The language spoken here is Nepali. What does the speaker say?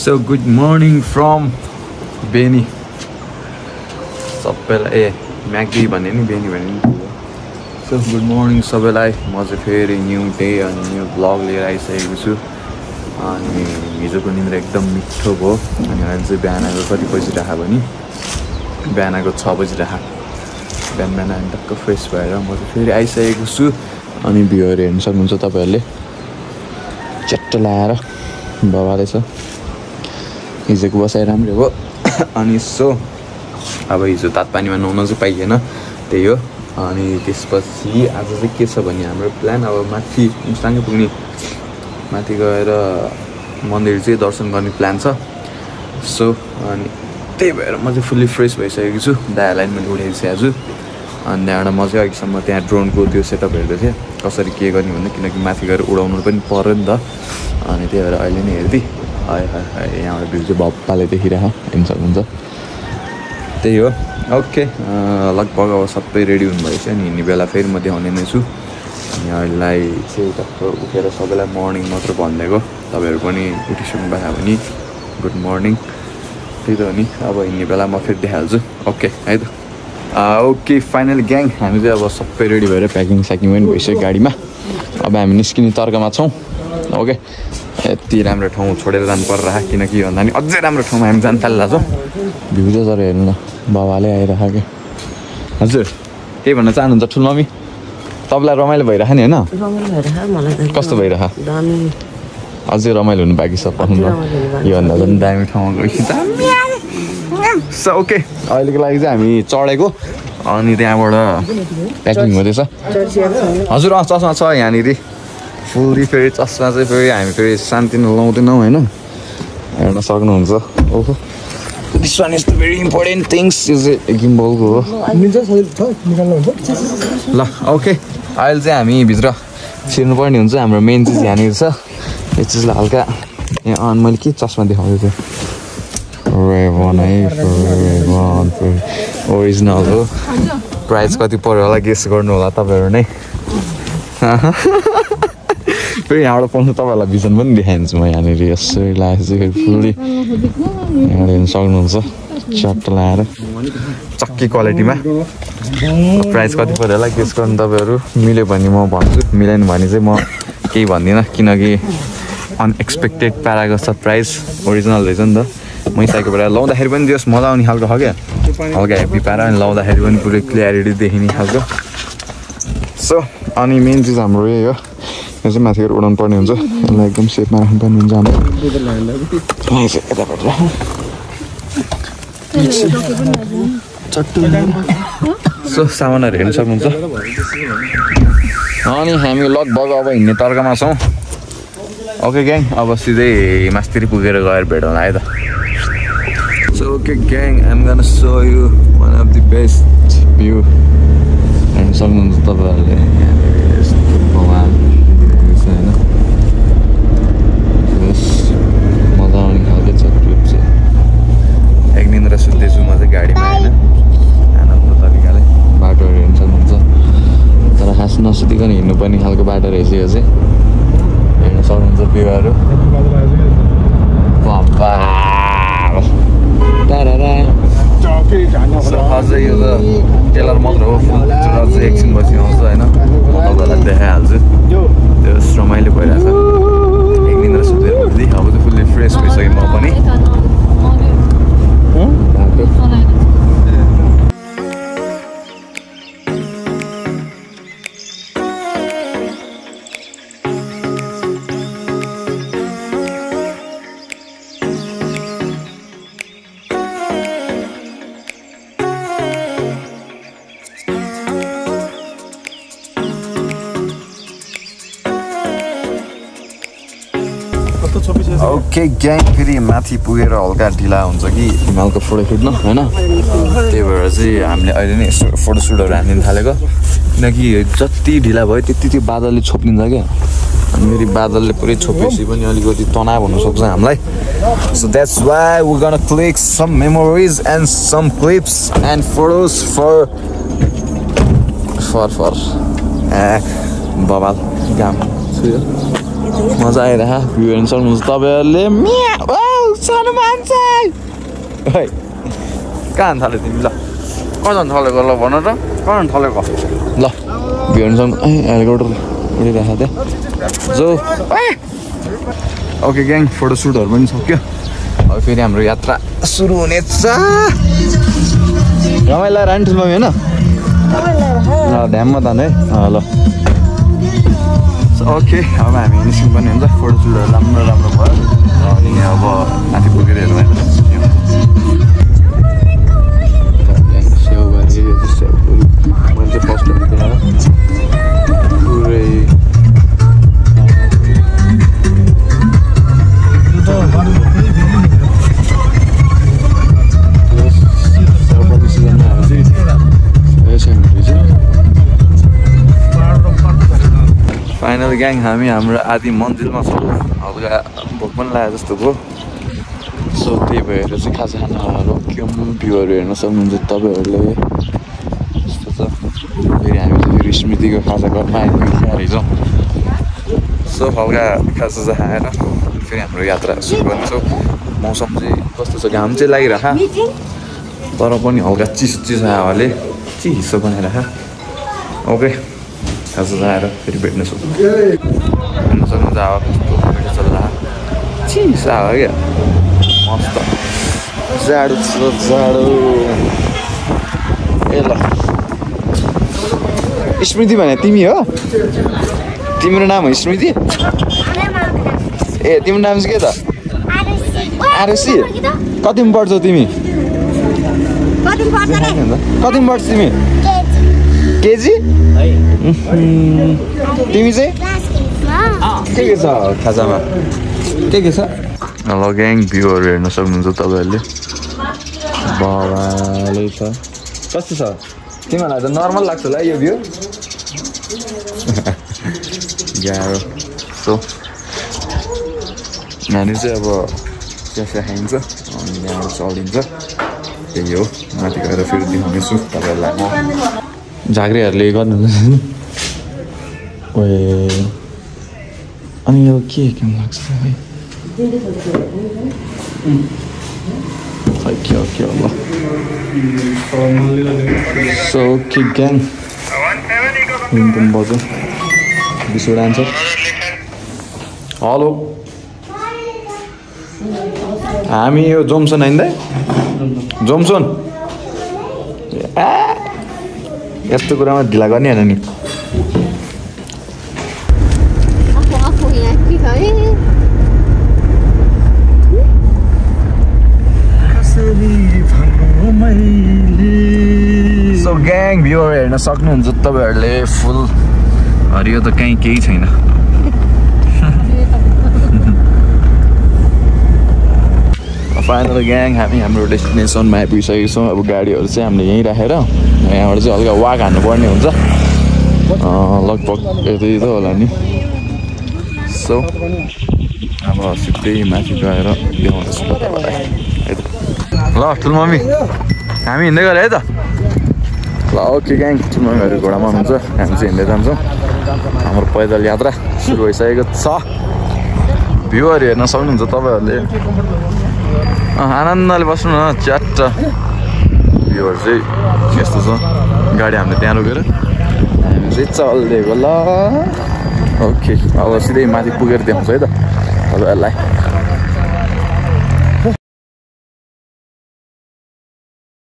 So good morning from Beni. सबैलाई म्यागी भन्ने नि बेनी भन्ने नि. So good morning सबैलाई. म चाहिँ फेरि न्यू डे अनि न्यू ब्लग लिएर आइसकेको छु. अनि हिजोको निन्द्रा एकदम मिठो भयो. अनि अहिले चाहिँ बिहानको कति बजी राखा भने बिहानको 6 बजी राखा. बिहान अनि टक्क फ्रेस भएर म चाहिँ फेरि आइसकेको छु. अनि भ्यूहरू हेर्न सक्नुहुन्छ तपाईँहरूले. चट्ट लाएर बाबाले छ. हिजोको बसाइ राम्रो हो. अनि सो अब हिजो तातपानीमा नुहाउन चाहिँ पाइएन, त्यही हो. अनि त्यसपछि आज चाहिँ के छ भने हाम्रो प्लान अब माथि मुस्ताङै पुग्ने, माथि गएर मन्दिर चाहिँ दर्शन गर्ने प्लान छ. सो अनि त्यही भएर म चाहिँ फुल्ली फ्रेस भइसकेको छु. दायालाई मैले उठाएको छु आज. अनि त्यहाँबाट म चाहिँ अहिलेसम्म त्यहाँ ड्रोनको त्यो सेटअप हेर्दै थिएँ कसरी के गर्ने भन्दा, किनकि माथि गएर उडाउनु पनि पऱ्यो नि त. अनि त्यही भएर अहिले नै हेर्दै यहाँबाट भ्यू चाहिँ भप्पाले देखिरहेको हेर्न सक्नुहुन्छ. त्यही हो. ओके, लगभग अब सबै रेडी हुनुभएछ. अनि हिँड्ने बेला फेरि म देखाउने नै छु. अनि अहिलेलाई चाहिँ टक्क उठेर सबैलाई मर्निङ मात्र भनिदिएको. तपाईँहरू पनि उठिसक्नु भएको भने गुड मर्निङ. त्यही त हो नि. अब हिँड्ने बेला म फेरि देखाइहाल्छु. ओके है त. ओके फाइनली ग्याङ हामी चाहिँ अब सबै रेडी भएर प्याकिङ स्याकिङ पनि भइसक्यो गाडीमा. अब हामी निस्किने तर्कमा छौँ. ओके, यति राम्रो ठाउँ छोडेर जानु परिरहेको, किनकि भन्दा नि अझै राम्रो ठाउँमा हामी जानु थालिरहेको छौँ. भ्यू चाहिँ तर हेर्नु न, बाबाले आइरहेको क्या. हजुर केही भन्न चाहनुहुन्छ ठुलो मम्मी? तपाईँलाई रमाइलो भइरहेको नि होइन? कस्तो भइरहेको? अझै रमाइलो हुनु बाँकी छ. पठाउनु योभन्दा पनि दामी ठाउँमा गइसक्यो. ओके, अहिलेको लागि चाहिँ हामी चढेको. अनि त्यहाँबाट प्याकिङ हुँदैछ. हजुर चस्मा छ यहाँनिर फुल्ली. फेरि चस्मा चाहिँ फेरि हामी फेरि शान्ति लाउँदैनौँ होइन, हेर्न सक्नुहुन्छ. ओहो, this one is the very important things. यो चाहिँ गिम्बलको हो. ल ओके, अहिले चाहिँ हामी भित्र छिर्नुपर्ने हुन्छ. हाम्रो मेन चिज यहाँनिर छ. यो चिजलाई हल्का यहाँ. अनि मैले के चस्मा देखाउँदै थिएँ? रेभन है, रेभन ओरिजिनल हो. प्राइस कति पर्यो होला गेस गर्नु होला तपाईँहरू नै. फेरि यहाँबाट पाउनु तपाईँहरूलाई भिजन पनि देखाइदिन्छु म. यहाँनिर यसरी लागेको चाहिँ फेरि फुल्ली यहाँबाट हेर्नु सक्नुहुन्छ. चट्ट लाएर चक्की क्वालिटीमा. प्राइस कति पर्यो होला गेस गर्नु तपाईँहरू. मिल्यो भने म भन्छु, मिलेन भने चाहिँ म केही भन्दिनँ, किनकि अनएक्सपेक्टेड पाराको छ. प्राइस ओरिजिनल रहेछ नि त. मैसाईको पारा लाउँदाखेरि पनि जस मजा आउने खालको छ क्या. हल्का हेभी पारा अनि लाउँदाखेरि पनि पुरै क्लियरिटी देखिने खालको. सो अनि मेन चिज हाम्रो यही हो. यो चाहिँ माथि गएर उडाउनु पर्ने हुन्छ. यसलाई एकदम सेपमा राख्नुपर्ने हुन्छ हाम्रो. सो सामानहरू हेर्नु सक्नुहुन्छ. अनि हामी लगभग अब हिँड्ने तर्कमा छौँ. ओके ग्याङ, अब सिधै मास्तिर पुगेर गएर भेटौँ है त. So okay gang, I'm gonna show you one of the best view. And सक्नुहुन्छ तपाईँहरूले यहाँनिर यस्तो भगवान होइन. मजा आउने खालको छ ट्रिप चाहिँ. एक निन्द्रा सुत्दैछु म चाहिँ गाडीमा होइन, आनन्द तरिकाले. बाटोहरू हेर्नु सक्नुहुन्छ. तर खास नसुतिकन हिँड्नुपर्ने खालको बाटो रहेछ यो चाहिँ. हेर्न सक्नुहुन्छ भ्यूहरू. बाबा अझै यो त टेलर मात्र हो. फुल पिक्चर अझै एकछिनपछि आउँछ होइन, म तपाईँलाई देखाइहाल्छु. त्यो रमाइलो भइरहेछ. एक निन्द्रा सुतेर उठ्दै अब त फुल्ली फ्रेस भइसकेँ म पनि. ओके ग्याङ, फेरि माथि पुगेर हल्का ढिला हुन्छ कि हिमालको फोटो खिच्न होइन. त्यही भएर चाहिँ हामीले अहिले नै फोटोसुटहरू हानिदिनु थालेको. किनकि जति ढिला भयो त्यति त्यो बादलले छोपिन्छ क्या. अनि फेरि बादलले पुरै छोपेपछि पनि अलिकति तनाव हुनसक्छ हामीलाई. So that's why we gonna click some memories and some clips and photos for बबाल घाम. मजा आइरहेको भ्यू हेर्नु सक्नुहुन्छ तपाईँहरूले. सानो मान्छे ओइ कहाँ जान थाल्यो तिमी ल कहाँ जान थालेको ल भन त कहाँ जान थालेको ल भिउसँग हेलिकप्टर उडिरहेको थियो जो ओके ग्याङ फोटोसुटहरू पनि सक्यो अब फेरि हाम्रो यात्रा सुरु हुनेछ रमाइलो रानी ठुलो होइन ड्याममा तान है ल ओके अब हामी निस्किनु पनि हुन्छ फोटोसुटहरू राम्रो राम्रो भयो अनि अब माथि पुगेर हेरौँ मैले चाहिँ फर्स्ट टाइम पुरै फाइनल ग्याङ हामी हाम्रो आदि मन्जिलमा छौँ हल्का भोक पनि लाग्यो जस्तो भयो सो त्यही भएर चाहिँ खाजा खाना रोक्यौँ भ्यूहरू हेर्न सक्नुहुन्छ तपाईँहरूले यस्तो छ फेरि हामी चाहिँ फेरि स्मृतिको खाजा घरमा आइपुग्यो रहेछौँ सो हल्का खाजा खाएर फेरि हाम्रो यात्रा सुरु गर्नेछौँ मौसम चाहिँ कस्तो छ घाम चाहिँ लागिरह तर पनि हल्का चिसो चिसो हावाले चिसो बनाइरह ओके खाजा खाएर फेरि भेट्नेछौँ हेर्न सक्नुहुन्छ हावा कस्तो चल्ला चिसो हावा क्या मस्त जाडो छ जाडो ए ल स्मृति भने तिमी हो तिम्रो नाम हो स्मृति ए तिम्रो नाम चाहिँ के त आरुषी कतिमा पढ्छौ तिमी कतिमा पढ्छौ तिमी केजी तिमी चाहिँ के छ खाजामा के छ ल ग्याङ भ्यूहरू हेर्न सक्नुहुन्छ तपाईँहरूले बाबाले छ कस्तो छ तिमीहरूलाई त नर्मल लाग्छ होला यो भ्यू गाह्रो सो यहाँनिर चाहिँ अब चिया खाइन्छ अनि यहाँबाट चलिन्छ त्यही हो माथि गएर फेरि देखाउनेछु तपाईँहरूलाई म झाँक्रीहरूले गर्नुहुन्छ ओ अनि यो के लाग्छ है Okay, Allah. So, okay, gang. This would answer. Hello. हामी यो जोमसन आइन्दै जोमसन यस्तो कुरामा ढिला गर्ने हैन नि सो ग्याङ भ्यूहरू हेर्न सक्नुहुन्छ तपाईहरूले फुल हरियो त कहीँ केही छैन फाइनल ग्याङ हामी हाम्रो डेस्टिनेसनमा आइपुगिसकेको छौँ अब गाडीहरू चाहिँ हामीले यहीँ राखेर यहाँबाट चाहिँ हल्का वाक हान्नुपर्ने हुन्छ लगभग यतै त होला नि सो अब सिधै माथि गएर देखाउँदैछु तपाईँलाई ल ठुलो मम्मी हामी हिँड्दै गऱ्यो है त ल ओके ग्याङ ठुलो मम्मीहरू घोडामा हुनुहुन्छ हामी चाहिँ हिँड्दै जान्छौँ हाम्रो पैदल यात्रा सुरु भइसकेको छ भ्यूहरू हेर्न सक्नुहुन्छ तपाईँहरूले आनन्दले बस्नु न च्याट्ट भ्यूहरू चाहिँ यस्तो छ गाडी हामीले त्यहाँ रोकेर हामी चाहिँ चल्दिएको ल ओके अब सिधै माथि पुगेर देखाउँछ है त तपाईँहरूलाई